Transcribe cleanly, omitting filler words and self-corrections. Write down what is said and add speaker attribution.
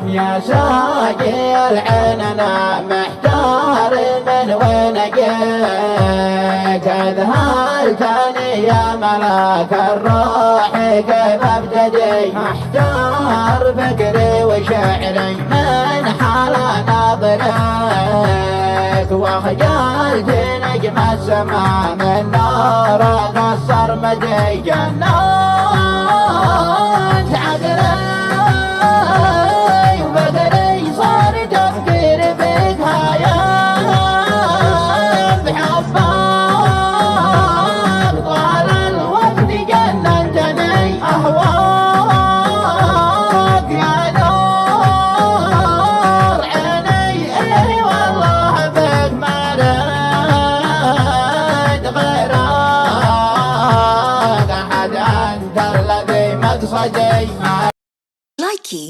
Speaker 1: يا ساقي العيننا محتار من وين جيت اذهلتني يا ملاك الروح كيف ابتدي محتار فكري وشعري من حال ناظرك وخجلت نجم السماء من نور قصر مدي جنات عقلي وبدري صار تفكير فيك هايام بحبك طال الوقت جننتني اهواك يا نور عيني اي والله بك ما رد غيرك احد انت الذي مقصدي.
Speaker 2: Likey